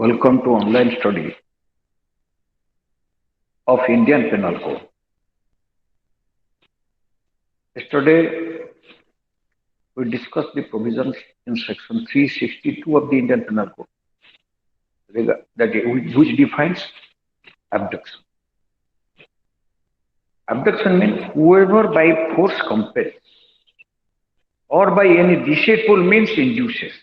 Welcome to online study of Indian Penal Code. Yesterday, we discussed the provisions in section 362 of the Indian Penal Code which defines abduction. Abduction means whoever by force compels or by any deceitful means induces.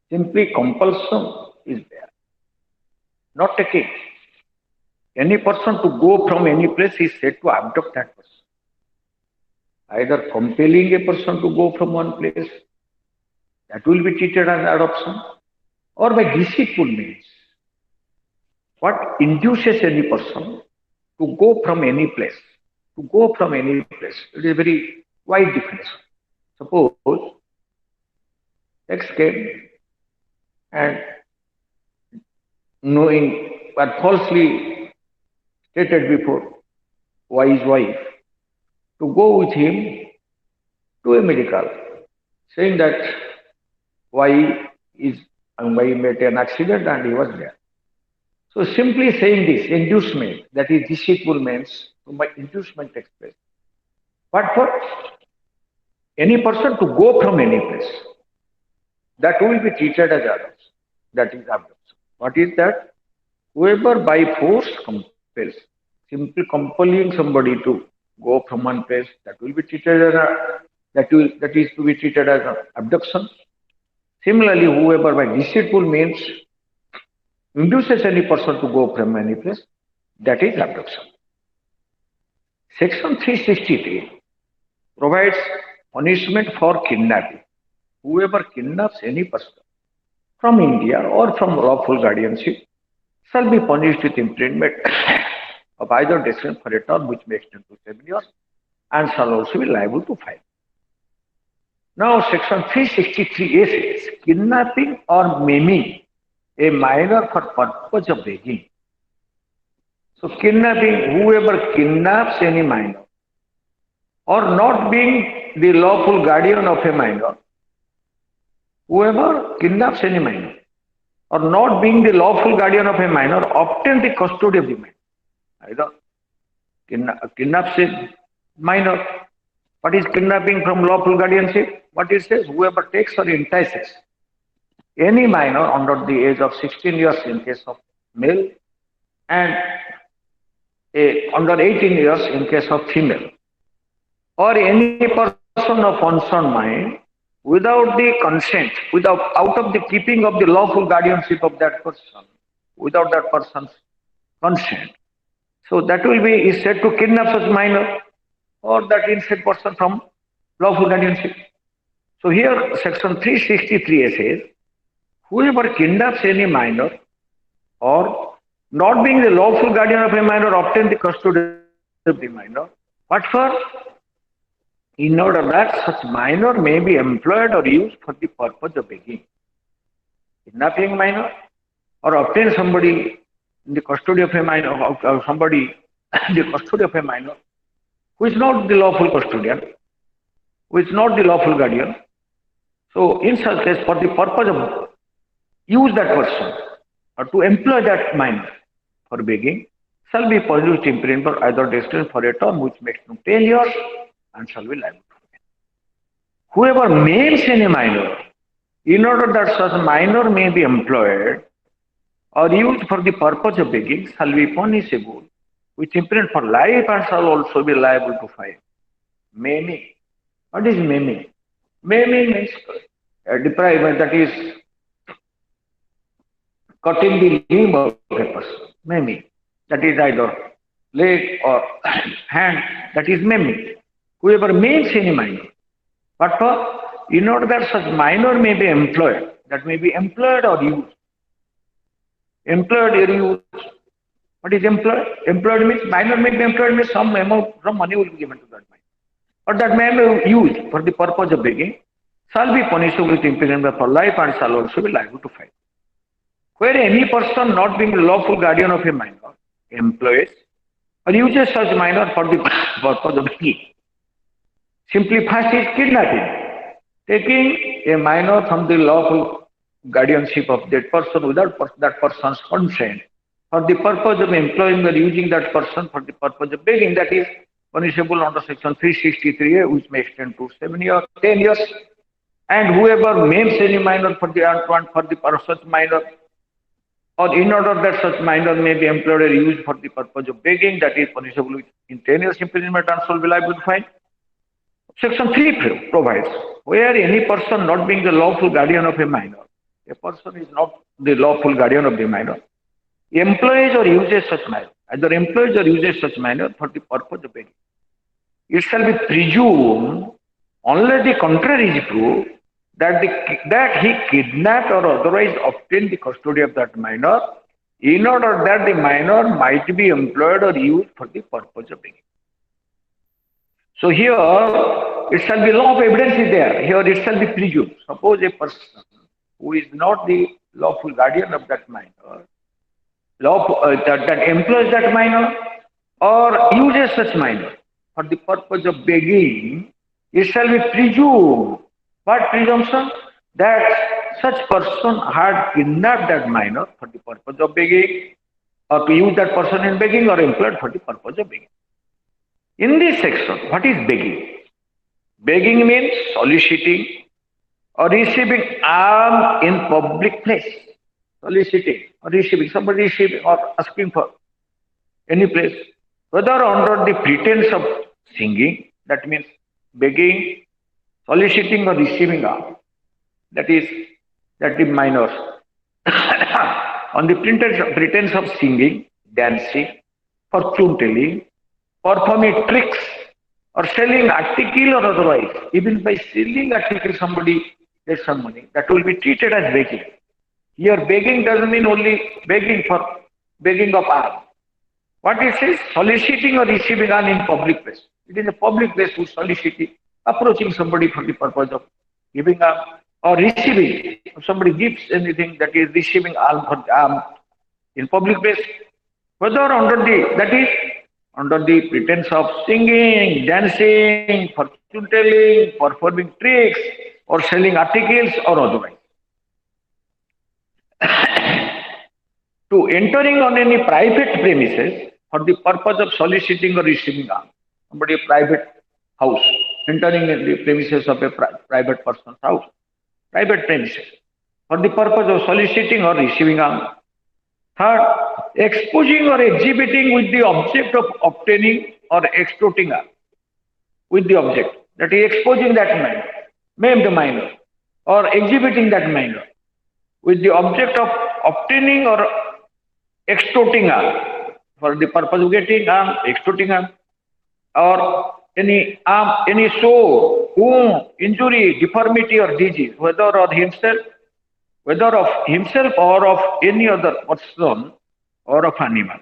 Simply compulsion is there, not taking. Any person to go from any place is said to abduct that person. Either compelling a person to go from one place, that will be treated as adoption, or by deceitful means. What induces any person to go from any place? To go from any place. It is a very wide definition. Suppose X came and knowing but falsely stated before Y's wife to go with him to a medical, saying that Y met an accident and he was there. So simply saying this inducement, that is deceitful means, by inducement takes place. But for any person to go from any place, that will be treated as adoption. That is abduction. What is that? Whoever by force compels, simply compelling somebody to go from one place, that will be treated as that is to be treated as an abduction. Similarly, whoever by deceitful means induces any person to go from any place, that is abduction. Section 363 provides punishment for kidnapping. Whoever kidnaps any person from India or from lawful guardianship shall be punished with imprisonment of either detention for a term which may extend to 7 years and shall also be liable to fine. Now, section 363A says kidnapping or maiming a minor for purpose of begging. So, kidnapping, whoever kidnaps any minor or not being the lawful guardian of a minor, whoever kidnaps any minor or not being the lawful guardian of a minor obtain the custody of the minor. Either kidnaps a minor. What is kidnapping from lawful guardianship? What it says? Whoever takes or entices any minor under the age of 16 years in case of male and under 18 years in case of female, or any person of unsound mind without the consent, out of the keeping of the lawful guardianship of that person, without that person's consent. So that will be is said to kidnap such minor or that innocent person from lawful guardianship. So here section 363A says, whoever kidnaps any minor or not being the lawful guardian of a minor obtain the custody of the minor. What for? In order that such minor may be employed or used for the purpose of begging. Kidnapping minor or obtain somebody in the custody of a minor, or somebody in the custody of a minor who is not the lawful custodian, who is not the lawful guardian. So in such case, for the purpose of use that person or to employ that minor for begging, shall be punished imprisonment for either distance for a term which makes them 10 years and shall be liable. Whoever maims any minor, in order that such minor may be employed or used for the purpose of begging, shall be punishable with imprisonment for life and shall also be liable to fine. Maiming. What is maiming? Maiming means deprivation, that is cutting the limb of a person. Maiming. That is either leg or hand. That is maiming. Whoever maims any minor. But for, in order that such minor may be employed, that may be employed or used. Employed or used. What is employed? Employed means minor may be employed means some amount, some money will be given to that minor. But that may be used for the purpose of begging, shall be punishable with imprisonment for life and shall also be liable to fine. Where any person not being the lawful guardian of a minor employs or uses such minor for the purpose of begging. Simply first is kidnapping, taking a minor from the lawful guardianship of that person without that person's consent for the purpose of employing or using that person for the purpose of begging, that is punishable under section 363A, which may extend to 7 years, 10 years. And whoever maims any minor for the such minor, or in order that such minor may be employed or used for the purpose of begging, that is punishable in 10 years imprisonment and shall be liable to fine. Section 3 provides, where any person not being the lawful guardian of a minor, a person is not the lawful guardian of the minor, employs or uses such minor, either employs or uses such minor for the purpose of begging, it shall be presumed, unless the contrary is proved, that he kidnapped or otherwise obtained the custody of that minor in order that the minor might be employed or used for the purpose of begging. So here it shall be law of evidence is there. Here it shall be presumed. Suppose a person who is not the lawful guardian of that minor, that employs that minor or uses such minor for the purpose of begging, it shall be presumed. What presumption? That such person had kidnapped that minor for the purpose of begging, or to use that person in begging, or employed for the purpose of begging. In this section, what is begging? Begging means soliciting or receiving alms in public place. Soliciting or receiving, somebody receiving or asking for any place, whether under the pretense of singing, that means begging, soliciting or receiving alms, that is minors, on the pretense of singing, dancing, fortune telling, performing tricks, or selling article or otherwise. Even by selling article, somebody gets some money, that will be treated as begging. Here, begging doesn't mean only begging for begging of alms. What it says, soliciting or receiving alms in public place. It is a public place who soliciting, approaching somebody for the purpose of giving alms or receiving. If somebody gives anything, that is receiving alms in public place, whether under the pretense of singing, dancing, fortune telling, performing tricks, or selling articles or otherwise. To entering on any private premises for the purpose of soliciting or receiving alms. Somebody private house, entering in the premises of a private person's house, private premises, for the purpose of soliciting or receiving alms. Third, exposing or exhibiting with the object of obtaining or extorting alms. With the object, that is exposing that minor, maimed minor, or exhibiting that minor, with the object of obtaining or extorting alms, for the purpose of getting alms, extorting alms, or any sore, wound, injury, deformity, or disease, whether of himself or of any other person or of animal.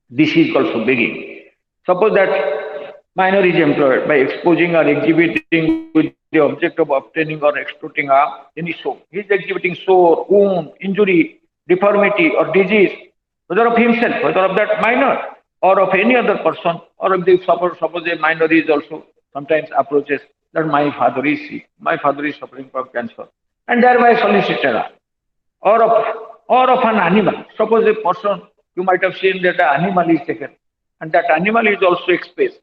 This is also begging. Suppose that minor is employed by exposing or exhibiting with the object of obtaining or extorting any sore. He is exhibiting sore, wound, injury, deformity, or disease, whether of himself, whether of that minor, or of any other person, or of the suppose a minor is also sometimes approaches that my father is sick, my father is suffering from cancer, and thereby solicited, or of an animal. Suppose a person, you might have seen that an animal is taken, and that animal is also exposed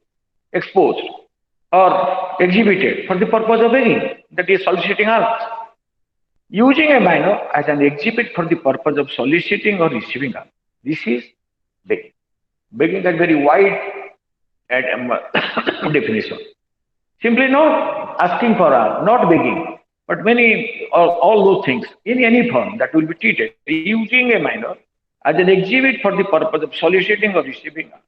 or exhibited for the purpose of begging, that is soliciting alms. Using a minor as an exhibit for the purpose of soliciting or receiving alms. This is begging. Begging is very wide definition. Simply not asking for alms, not begging, but all those things in any form that will be treated. Using a minor as an exhibit for the purpose of soliciting or receiving alms.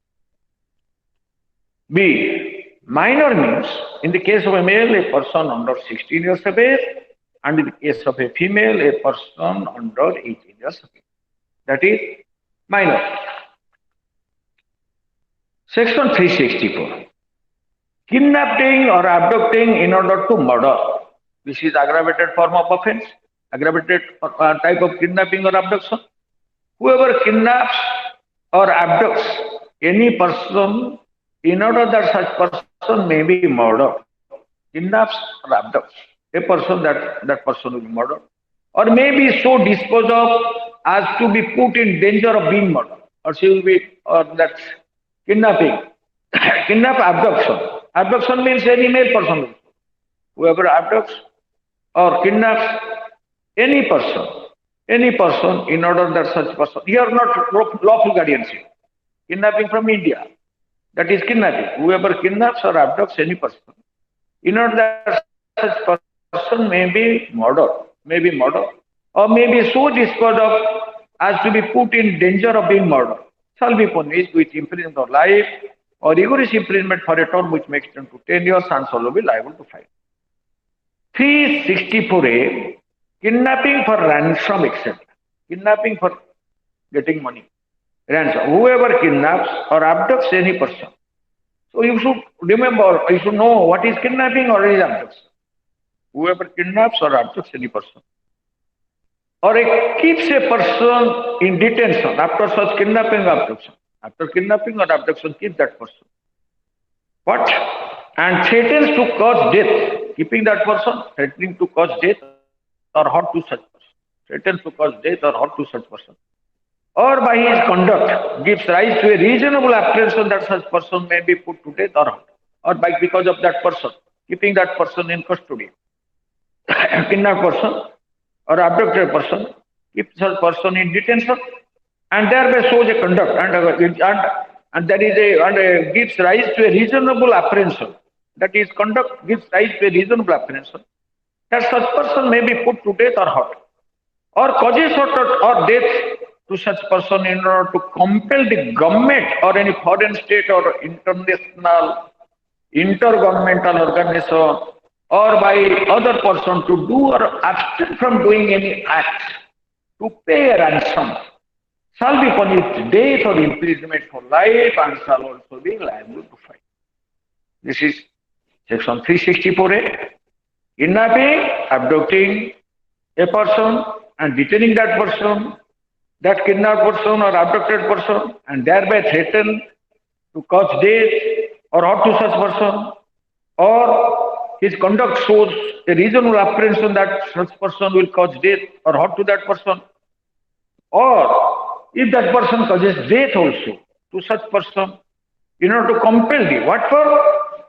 B. Minor means, in the case of a male, a person under 16 years of age, and in the case of a female, a person under 18 years of age. That is minor. Section 364. Kidnapping or abducting in order to murder. This is aggravated form of offense, aggravated type of kidnapping or abduction. Whoever kidnaps or abducts any person in order that such person may be murdered, kidnaps or abducts a person, that person will be murdered, or maybe so disposed of as to be put in danger of being murdered, or she will be, or that's kidnapping. Kidnap, abduction. Abduction means any male person, whoever abducts or kidnaps any person in order that such person, here not lawful guardianship, kidnapping from India, that is kidnapping. Whoever kidnaps or abducts any person, in order that such person may be murdered, or may be so disposed of as to be put in danger of being murdered, shall be punished with imprisonment of life or rigorous imprisonment for a term which may extend to 10 years and shall be liable to fine. 364A, kidnapping for ransom, etc. Kidnapping for getting money. Ransom. Whoever kidnaps or abducts any person. So you should remember, you should know what is kidnapping or is abduction. Whoever kidnaps or abducts any person, or keeps a person in detention after such kidnapping or abduction. After kidnapping or abduction, keep that person. What? And threatens to cause death. Keeping that person, threatening to cause death or hurt to such person. Threatens to cause death or hurt to such person. Or by his conduct gives rise to a reasonable apprehension that such person may be put to death or hurt. Or by because of that person, keeping that person in custody. Kidnapped person or abducted person, keeps such person in detention, and thereby shows a conduct and there is gives rise to a reasonable apprehension. That is, conduct gives rise to a reasonable apprehension that such person may be put to death or hurt, or causes or death to such person in order to compel the government or any foreign state or international intergovernmental organization or by other person to do or abstain from doing any act to pay a ransom, shall be punished with death or imprisonment for life and shall also be liable to fine. This is section 364A. Kidnapping, abducting a person and detaining that person, that kidnapped person or abducted person, and thereby threaten to cause death or hurt to such person, or his conduct shows a reasonable apprehension that such person will cause death or hurt to that person, or if that person causes death also to such person, in order to compel the, what for?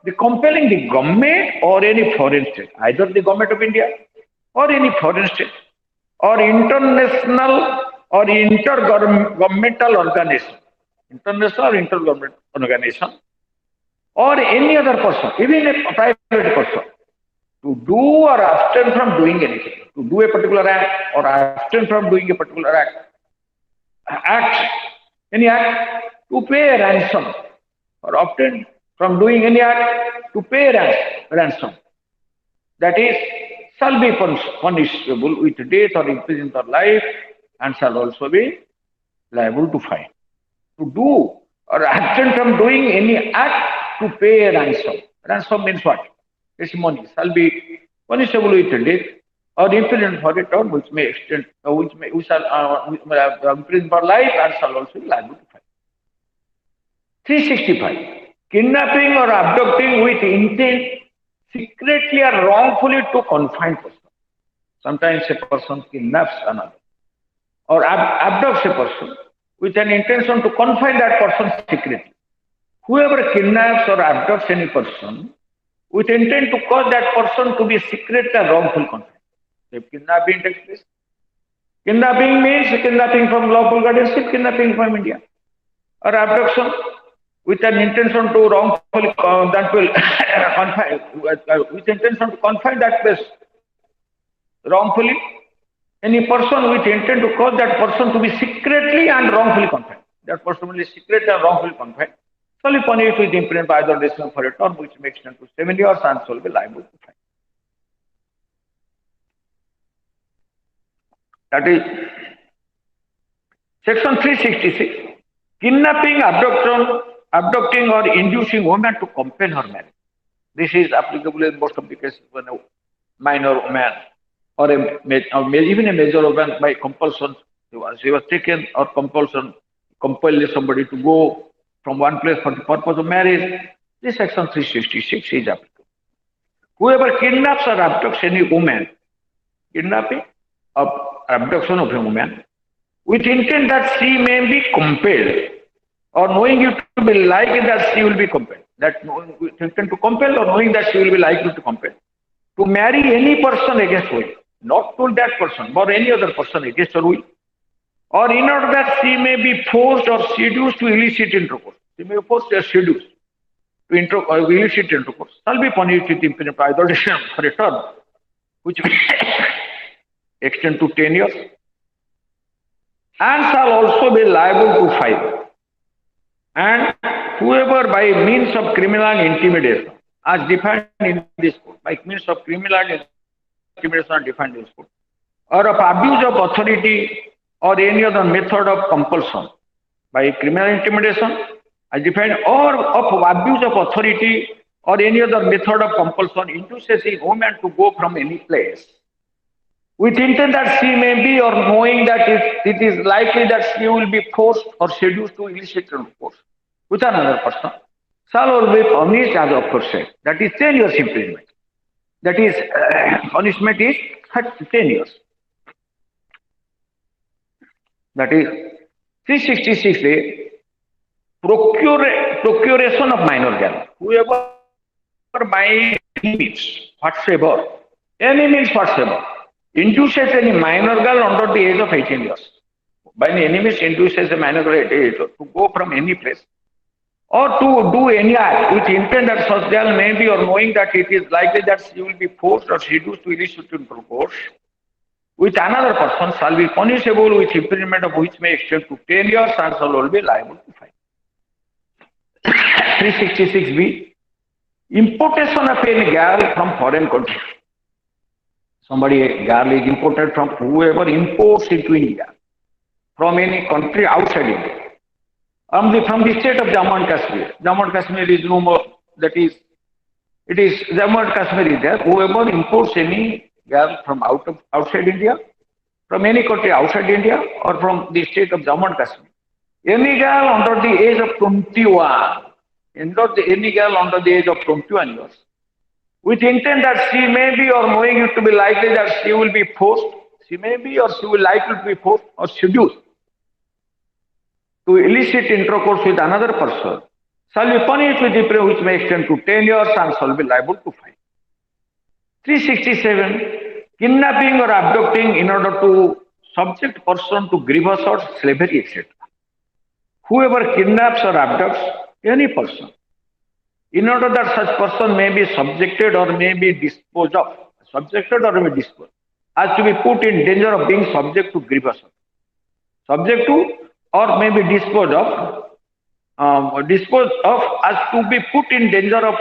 The compelling the government or any foreign state, either the government of India or any foreign state, or international or intergovernmental organization, international or intergovernmental organization, or any other person, even a private person, to do or abstain from doing anything, to do a particular act or abstain from doing a particular any act, to pay a ransom, or obtain from doing any act to pay ransom. That is, shall be punishable with death or imprisonment or life, and shall also be liable to fine. To do or abstain from doing any act to pay a ransom. Ransom means what? It's money. Shall be punishable with death or imprisonment for a term which may extend, which shall imprisonment for life and shall also be liable to fine. 365. Kidnapping or abducting with intent secretly or wrongfully to confine person. Sometimes a person kidnaps another or abducts a person with an intention to confine that person secretly. Whoever kidnaps or abducts any person with intent to cause that person to be secretly or wrongfully confined. If kidnapping takes place, kidnapping means kidnapping from lawful guardianship, kidnapping from India, or abduction with an intention to wrongfully that will confine, with intention to confine that place wrongfully, any person with intent to cause that person to be secretly and wrongfully confined. That person will be secretly and wrongfully confined, shall be punished with imprisonment by either decision for a term which may extend to 7 years and shall be liable to fine. That is section 366. Kidnapping, abducting or inducing woman to compel her marriage. This is applicable in most of the cases when a minor woman or even a major woman by compulsion, she was taken or compulsion, compel somebody to go from one place for the purpose of marriage. This section 366 is applicable. whoever kidnaps or abducts any woman, kidnapping of abduction of a woman, with intent that she may be compelled, or knowing you to be likely that she will be compelled, that with intent to compel or knowing that she will be likely to compel, to marry any person against will, not to that person, but any other person against her will, or in order that she may be forced or seduced to illicit intercourse. She may be forced or seduced to illicit intercourse, shall be punished with imprisonment either for a term which may extend to 10 years, and shall also be liable to fine. And whoever by means of criminal intimidation, as defined in this code, by means of criminal intimidation are defined in this code, or of abuse of authority or any other method of compulsion, by criminal intimidation, as defined, or of abuse of authority or any other method of compulsion, induces a woman to go from any place, with intent that she may be, or knowing that it is likely that she will be forced or seduced to illicit intercourse with another person, shall all be punished as aforesaid. That is 10 years imprisonment. That is, punishment is 10 years. That is 366A, procuration of minor girl. Whoever by any means whatsoever, induces any minor girl under the age of 18 years. By any means induces a minor girl at age to go from any place, or to do any act with intent that such girl may be, or knowing that it is likely that she will be forced or seduced to illicit intercourse with another person, shall be punishable with imprisonment of which may extend to 10 years, and shall all be liable to fine. 366B, importation of any girl from foreign country. Somebody, a girl is imported from, whoever imports into India from any country outside India. From the state of Jammu and Kashmir. Jammu and Kashmir is no more, that is, it is Jammu and Kashmir is there. Whoever imports any girl from outside India, from any country outside India, or from the state of Jammu and Kashmir, any girl under the age of 21, any girl under the age of 21 years, with intent that she may be, or knowing it to be likely that she will be forced, she may be or she will likely to be forced or seduced to illicit intercourse with another person, shall be punished with imprisonment which may extend to 10 years, and shall be liable to fine. 367, kidnapping or abducting in order to subject person to grievous or slavery, etc. Whoever kidnaps or abducts any person, in order that such person may be subjected or may be disposed of, as to be put in danger of being subject to grievous, subject to or may be disposed of, as to be put in danger of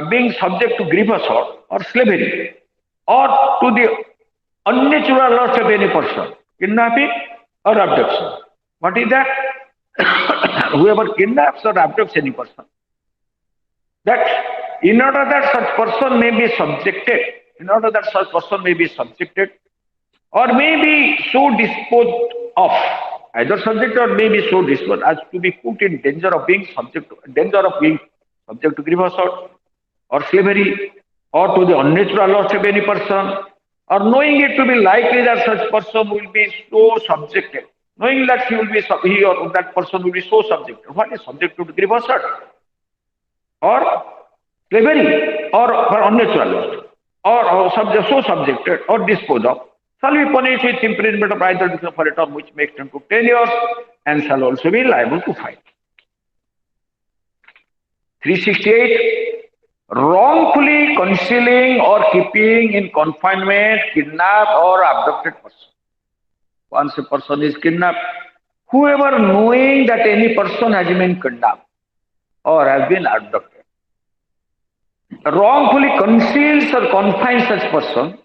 being subject to grievous or slavery, or to the unnatural loss of any person, kidnapping or abduction. What is that? Whoever kidnaps or abducts any person, that in order that such person may be subjected, or may be so disposed of, either subject or may be so disposed as to be put in danger of being subject to grievous or slavery, or to the unnatural loss of any person, or knowing it to be likely that such person will be so subjected, knowing that he or that person will be so subjected. What is subject to grievous or slavery, or for unnatural loss, or so subjected or disposed of, shall be punished with imprisonment of either for a term which may extend to 10 years, and shall also be liable to fine. 368, wrongfully concealing or keeping in confinement kidnapped or abducted person. Once a person is kidnapped, whoever knowing that any person has been kidnapped or has been abducted, wrongfully conceals or confines such person,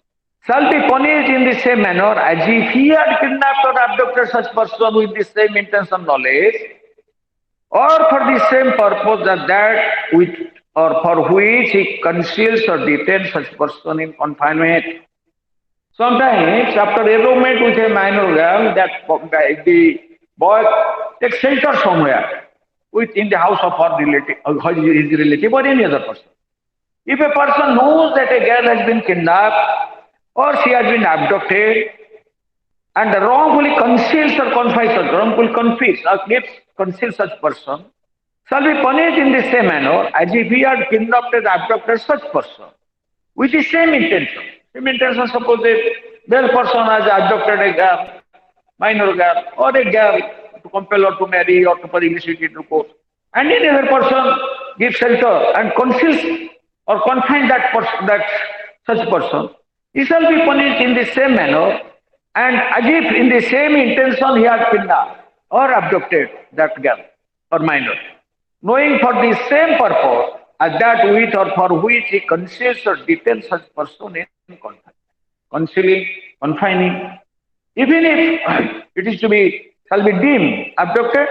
shall be punished in the same manner as if he had kidnapped or abducted such person with the same intention, knowledge, or for the same purpose as that with or for which he conceals or detains such person in confinement. Sometimes after elopement with a minor girl, the boy takes shelter somewhere in the house of his relative or any other person. If a person knows that a girl has been kidnapped or she has been abducted and wrongfully conceals or confides, or wrongfully confess or conceals such person, shall be punished in the same manner as if he had kidnapped and abducted such person with the same intention. Same intention, suppose a male person has abducted a girl, minor girl, or a girl to compel her to marry or to initiate into court, and any other person gives shelter and conceals or confines that person, that such person, he shall be punished in the same manner and as if in the same intention he had kidnapped or abducted that girl or minor, knowing for the same purpose as that with or for which he conceals or detains such person in confine, concealing, confining, even if it is to be shall be deemed abducted.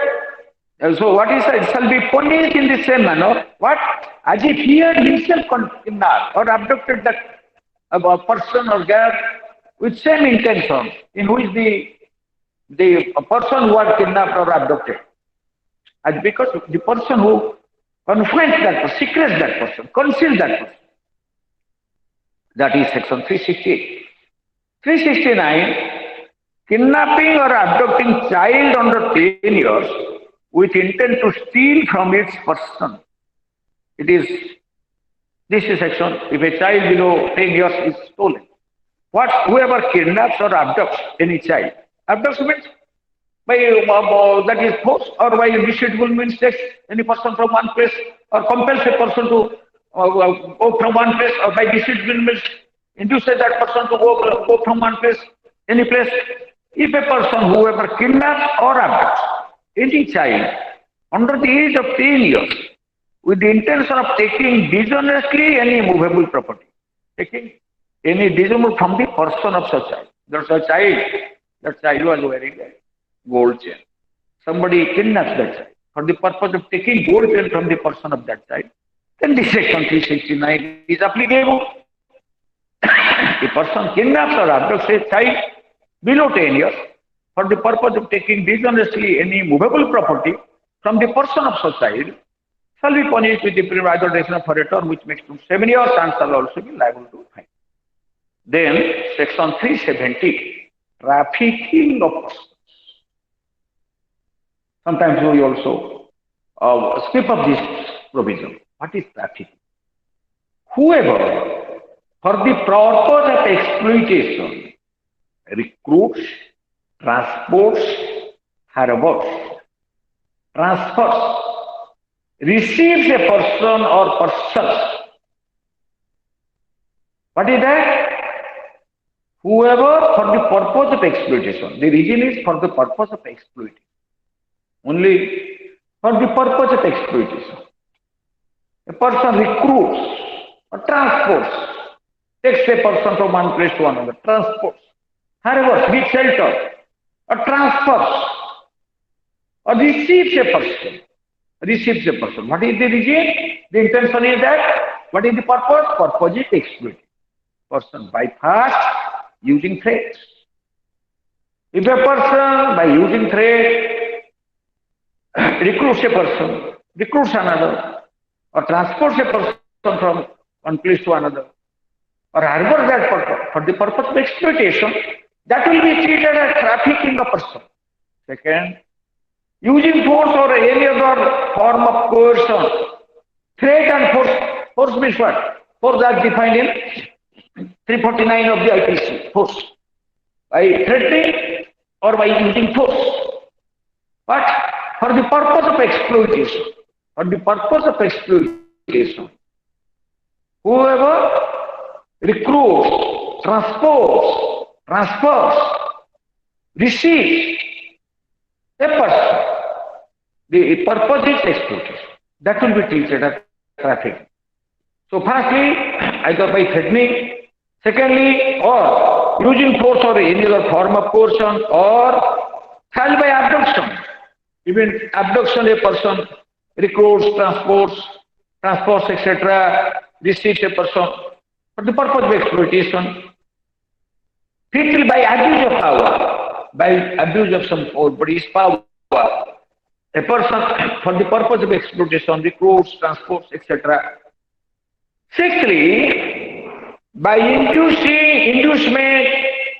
So what is said shall be punished in the same manner. What? As if he had himself kidnapped or abducted that person or girl with same intention in which the person who had kidnapped or abducted. And because the person who confines that person, secrets that person, conceals that person. That is section 368. 369, kidnapping or abducting child under 10 years with intent to steal from its person. This is section, if a child below 10 years is stolen. Whoever kidnaps or abducts any child, abducts means by that is force, or by deceitful means takes any person from one place or compels a person to go from one place, or by deceitful means induces that person to go from one place, any place. If a person, whoever kidnaps or abducts any child under the age of 10 years with the intention of taking dishonestly any movable property, taking any dismemberment from the person of such child. There's a child, that child was wearing a gold chain. Somebody kidnaps that child for the purpose of taking gold chain from the person of that child. Then this section 369 is applicable. The person kidnaps or abducts a child below 10 years for the purpose of taking dishonestly any movable property from the person of such child shall be punished with the either duration for a term which makes to 7 years and shall also be liable to fine. Then section 370, trafficking of persons. Sometimes we also skip up this provision. What is trafficking? Whoever, for the purpose of exploitation, recruits, transports, harbors, transfers, receives a person or persons. What is that? Whoever, for the purpose of exploitation. The reason is for the purpose of exploiting. Only for the purpose of exploitation. A person recruits or transports, takes a person from one place to another, transports, harbors, gives shelter, or transfers, or receives a person. Receives a person. What is the reason? The intention is that, what is the purpose? Purpose is exploiting. Person by fast using threats. If a person by using threat recruits a person, recruits another, or transports a person from one place to another, or harbors that person for the purpose of exploitation, that will be treated as trafficking a person. Second, using force or any other form of coercion, threat and force. Force means what? Force as defined in 349 of the IPC. Force. By threatening or by using force. But for the purpose of exploitation. For the purpose of exploitation. Whoever recruits, transports, transfers, receives a person, the purpose is exploitation. That will be treated as trafficking. So firstly, either by threatening, secondly, or using force or any other form of coercion, or third by abduction. Even abduction, a person recruits, transports, etc., receives a person for the purpose of exploitation. Fifthly, by abuse of power, by abuse of somebody's power. A person, for the purpose of exploitation, recruits, transports, etc., Sixthly, by inducing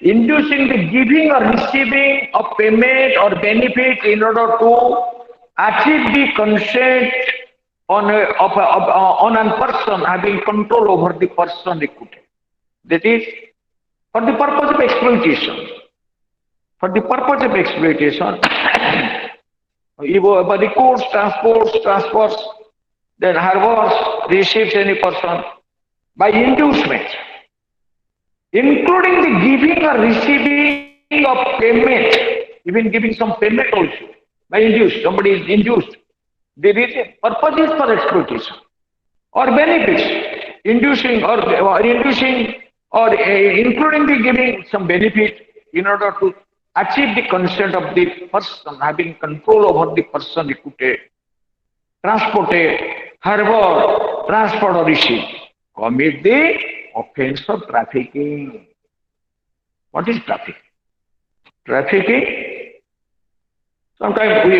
the giving or receiving of payment or benefit in order to achieve the consent on a person having control over the person recruited. That is, for the purpose of exploitation. For the purpose of exploitation, if recruits, transports, transfers, then harbors, receives any person by inducement, including the giving or receiving of payment, even giving some payment also by induced. Somebody is induced. The reason, purpose is for exploitation or benefits, inducing or including the giving some benefit in order to achieve the consent of the person having control over the person recruited, transported, harbor, transport or receive, commit the offense of trafficking. What is trafficking? Trafficking. Sometimes we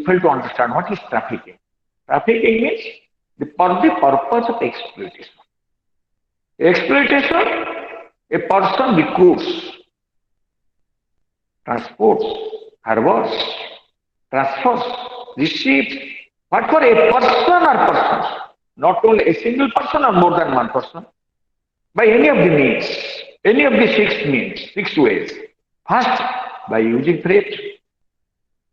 fail to understand what is trafficking. Trafficking means for the purpose of exploitation. Exploitation, a person recruits, transports, harbors, transfers, receives, but for a person or persons, not only a single person or more than one person, by any of the means, any of the six ways. First, by using threat,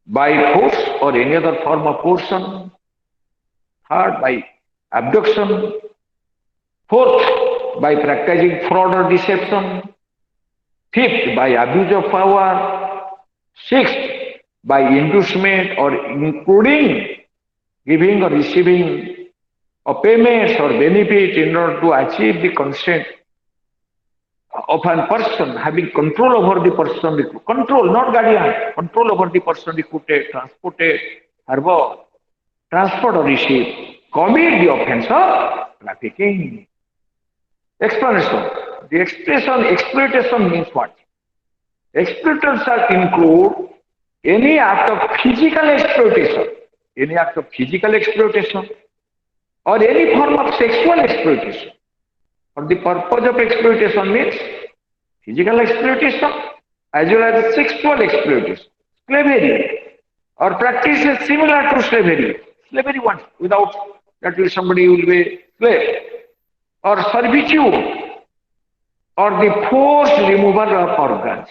by force or any other form of coercion. Third, by abduction. Fourth, by practicing fraud or deception. Fifth, by abuse of power. Sixth, by inducement or including giving or receiving of payments or benefit in order to achieve the consent of a person having control over the person recruited. Control, not guardian. Control over the person recruited, transported, harbor, transport or receive. Commit the offense of trafficking. Explanation. The expression exploitation means what? Exploitation shall include any act of physical exploitation, or any form of sexual exploitation. For the purpose of exploitation means physical exploitation as well as sexual exploitation, slavery, or practices similar to slavery. Slavery once, without that will somebody will be slave, or servitude, or the forced removal of organs.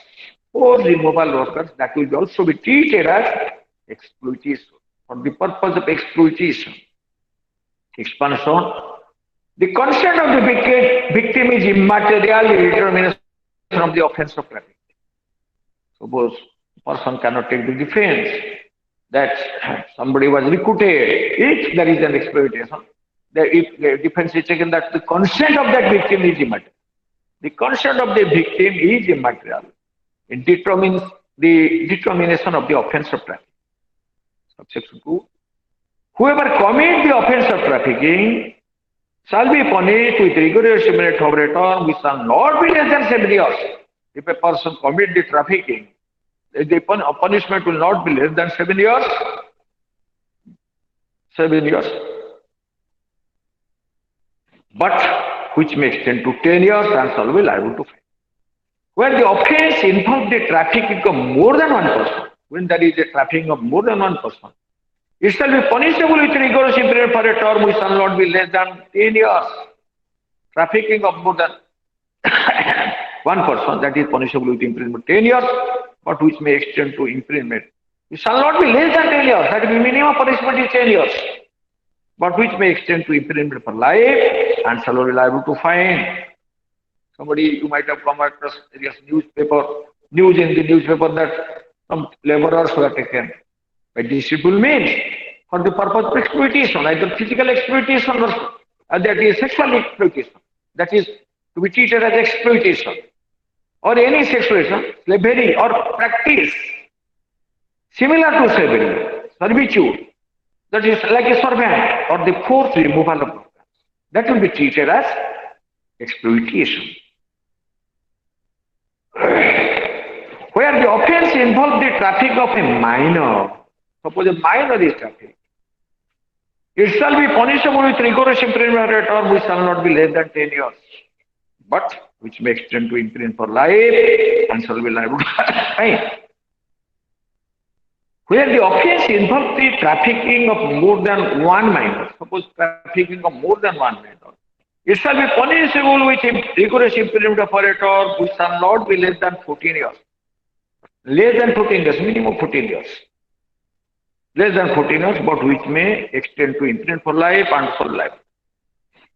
Forced removal of organs that will also be treated as exploitation. For the purpose of exploitation. Expansion. The consent of the victim is immaterial in determination of the offense of trafficking. Suppose a person cannot take the defense that somebody was recruited. If there is an exploitation, if the defense is taken that the consent of that victim is immaterial. The consent of the victim is immaterial. It determines the determination of the offense of trafficking. Subsection 2. Whoever commits the offense of trafficking shall be punished with rigorous minute of return, which shall not be less than 7 years. If a person commits the trafficking, the punishment will not be less than 7 years. 7 years. But which may extend to 10 years and shall be liable to fine. Where the offense involves the trafficking of more than one person, when there is a trafficking of more than one person, it shall be punishable with rigorous imprisonment for a term which shall not be less than 10 years. Trafficking of more than one person, that is punishable with imprisonment 10 years, but which may extend to imprisonment. It shall not be less than 10 years, that is minimum punishment is 10 years, but which may extend to imprisonment for life and shall be liable to fine. Somebody, you might have come across news in the newspaper that some laborers were taken by deceitful means for the purpose of exploitation, either physical exploitation or that is sexual exploitation, that is to be treated as exploitation, or any sexualization, slavery or practice similar to slavery, servitude, that is like a servant, or the forced removal of organs, that will be treated as exploitation. Where the offense involves the traffic of a minor, suppose a minor is trafficked, It shall be punishable with rigorous imprisonment at term which shall not be less than 10 years, but which may extend to imprisonment for life and shall be liable to fine. Where the offence involves the trafficking of more than one minor, suppose trafficking of more than one minor, it shall be punishable with rigorous imprisonment for a term which shall not be less than 14 years. Less than 14 years, minimum 14 years. Less than 14 years, but which may extend to imprisonment for life and for life.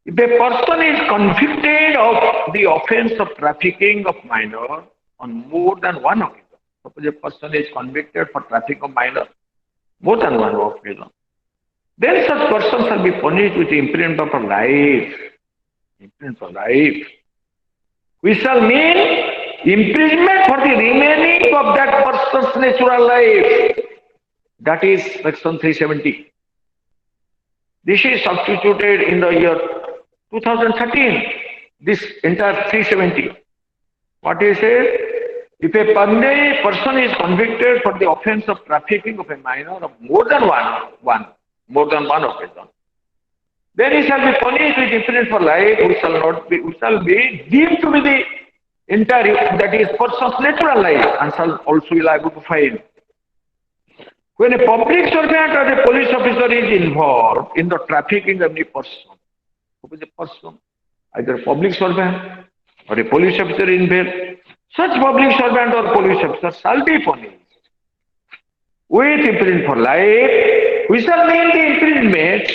If a person is convicted of the offence of trafficking of minor on more than one occasion, suppose a person is convicted for trafficking of minor more than one occasion, then such person shall be punished with imprisonment for life. Imprisonment for life. We shall mean imprisonment for the remaining of that person's natural life. That is section 370. This is substituted in the year 2013. This entire 370. What is it? If a person is convicted for the offence of trafficking of a minor of more than one occasion, then he shall be punished with imprisonment for life, who shall be deemed to be the entire, that is, person's natural life, and shall also be liable to fine. When a public servant or a police officer is involved in the trafficking of any person, who is a person, either a public servant or a police officer involved, such public servant or police officer shall be punished with imprisonment for life. We shall mean the imprisonment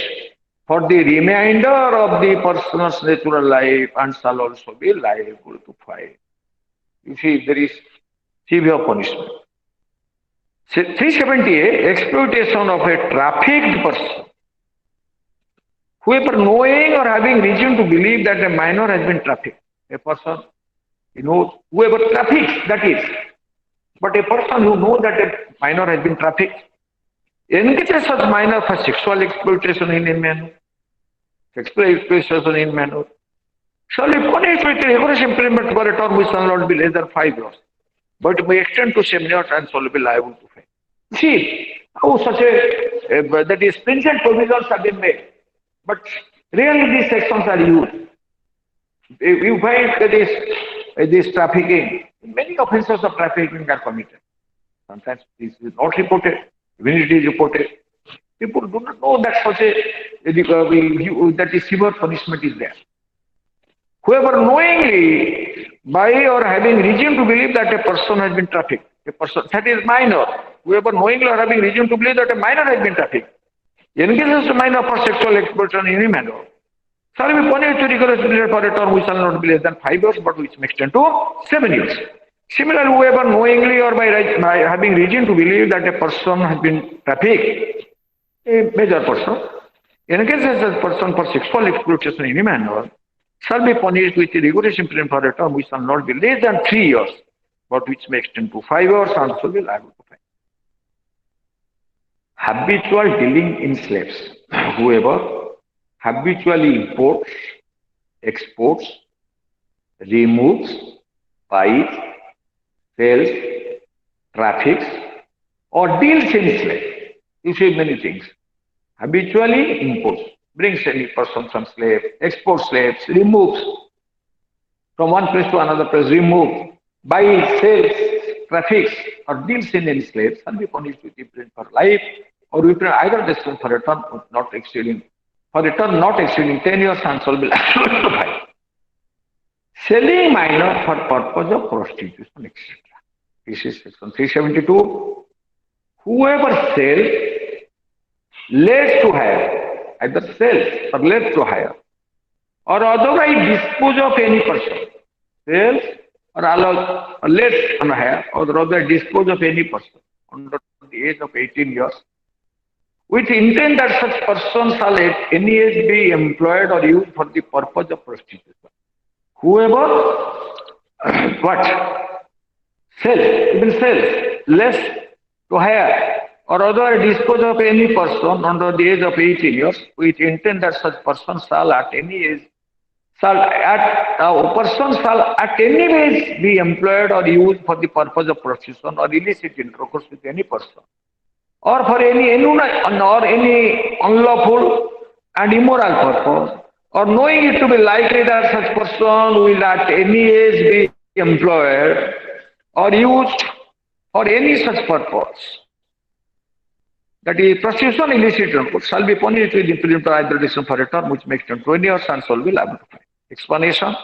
for the remainder of the person's natural life and shall also be liable to fine. You see, there is severe punishment. 378, exploitation of a trafficked person. Whoever knowing or having reason to believe that a minor has been trafficked, a person, whoever traffics, that is, but a person who knows that a minor has been trafficked, engages such minor for sexual exploitation in manner, shall be punished with rigorous imprisonment for a term which shall not be less than 5 years, but may extend to 7 years and shall be liable to fine. See how such that is stringent provisions have been made, but really these sections are used. You find that this trafficking, many offences of trafficking are committed. Sometimes this is not reported. When it is reported, people do not know that such that is severe punishment is there. Whoever knowingly, by or having reason to believe that a person has been trafficked, a person that is minor, whoever knowingly or having reason to believe that a minor has been trafficked, engages a minor for sexual exploitation in any manner, shall be punished with rigorous imprisonment for a term which shall not be less than 5 years, but which may extend to 7 years. Similarly, whoever knowingly or by having reason to believe that a person has been trafficked, a major person, engages a person for sexual exploitation in any manner, shall be punished with rigorous imprisonment for a term which shall not be less than 3 years, but which may extend to 5 years and shall be liable to fine. Habitual dealing in slaves. Whoever habitually imports, exports, removes, buys, sells, traffics, or deals in slaves. You see many things. Habitually imports, brings any person some slave, exports slaves, removes from one place to another place, removes, buys, sells, traffics, or deals in any slaves, shall be punished with imprisonment for life, or with either distance for a term not exceeding 10 years and shall be liable to fine. Selling minor for purpose of prostitution, etc. This is section 372. Whoever sells, lets to hire, either sells or lets to hire, or otherwise dispose of any person, sells or allows or lets on hire, or otherwise dispose of any person under the age of 18 years, with intent that such person shall at any age be employed or used for the purpose of prostitution. Whoever sells, less to hire, or otherwise dispose of any person under the age of 18 years, with intent that such person shall at any age shall at any age be employed or used for the purpose of prostitution or illicit intercourse with any person, or for any unlawful and immoral purpose, or knowing it to be likely that such person will at any age be employed or used for any such purpose. That is, prostitution illicit intercourse shall be punished with imprisonment or either detention for a term which makes 20 years and shall be liable to fine. Explanation: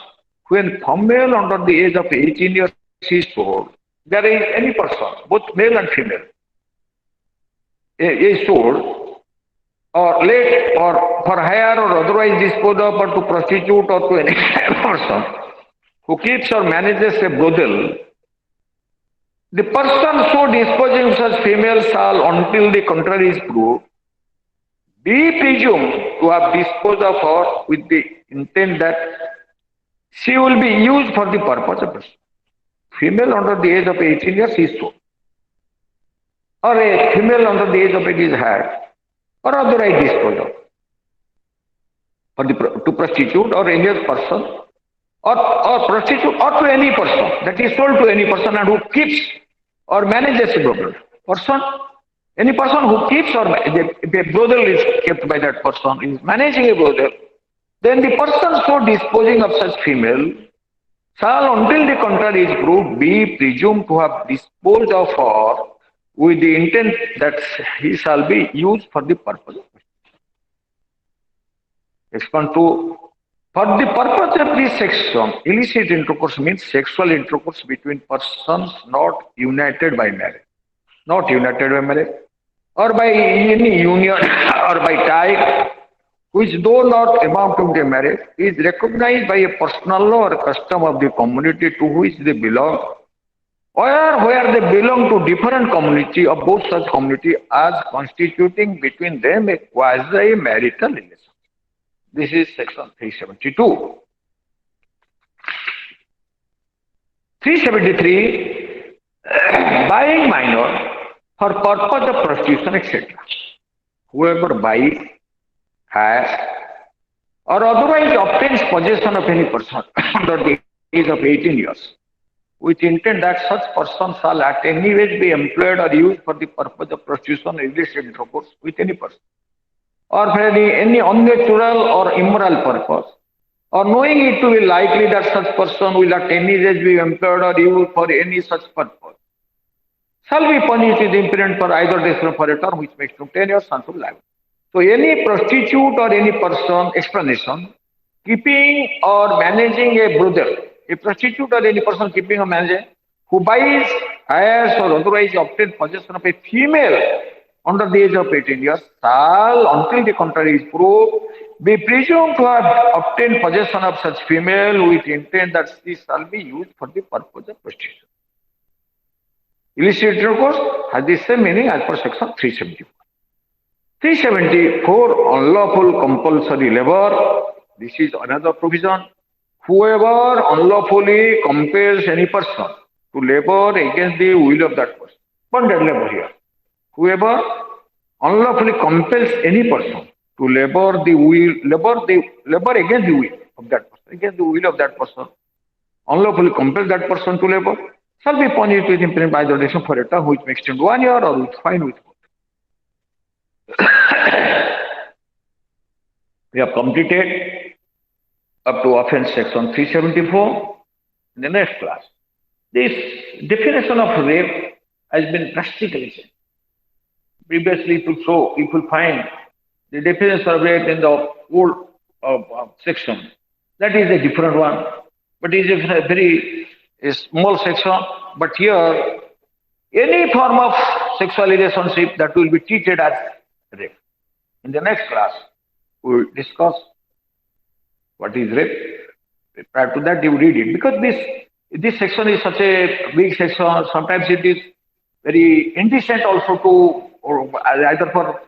when female under the age of 18 years is told, there is any person, both male and female, is told or let or for hire or otherwise dispose of or to prostitute or to any person who keeps or manages a brothel, the person so disposing of such female shall, until the contrary is proved, be presumed to have disposed of her with the intent that she will be used for the purpose of prostitution. Female under the age of 18 years is so, or a female under the age of 18 is had, or otherwise disposed of for the to prostitute or any other person, or prostitute or to any person, that is sold to any person and who keeps or manages a brothel. Person, any person who keeps or the brothel is kept by that person, is managing a brothel, then the person so disposing of such female shall, until the contrary is proved, be presumed to have disposed of her with the intent that he shall be used for the purpose of expand to. For the purpose of this section, illicit intercourse means sexual intercourse between persons not united by marriage, or by any union or by tie, which though not amounting to marriage, is recognized by a personal law or custom of the community to which they belong, or where they belong to different community of both such community as constituting between them a quasi-marital relation. This is section 372. 373, buying minor for purpose of prostitution, etc. Whoever buys, has, or otherwise obtains possession of any person under the age of 18 years, with intent that such person shall at any age be employed or used for the purpose of prostitution, illicit intercourse with any person, or for any unnatural or immoral purpose, or knowing it to be likely that such person will at any age be employed or used for any such purpose, shall be punished with imprisonment for either detention for a term which makes to 10 years and shall be liable. So any prostitute or any person, explanation, keeping or managing a brothel, a prostitute or any person keeping or managing, who buys, hires or otherwise obtains possession of a female under the age of 18 years shall, until the contrary is proved, be presumed to have obtained possession of such female with intent that she shall be used for the purpose of prostitution. Illicit intercourse has the same meaning as per section 374. 374, unlawful compulsory labor. This is another provision. Whoever unlawfully compels any person to labor against the will of that person. Bonded labor here. Whoever unlawfully compels any person to labor against the will of that person, against the will of that person, unlawfully compels that person to labor, shall be punished with imprisonment by the duration for a term which may extend 1 year or with fine with both. We have completed up to offense section 374. In the next class, this definition of rape has been drastically changed. Previously, if you find the definition of rape in the old section, that is a different one, but it is a very small section. But here, any form of sexual relationship that will be treated as rape. In the next class, we will discuss what is rape. Prior to that, you read it, because this section is such a big section. Sometimes it is very indecent also to, or either for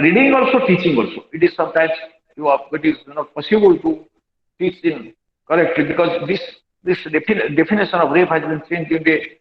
reading also, teaching also. It is sometimes it is not possible to teach in correctly, because this definition of rape has been changed in the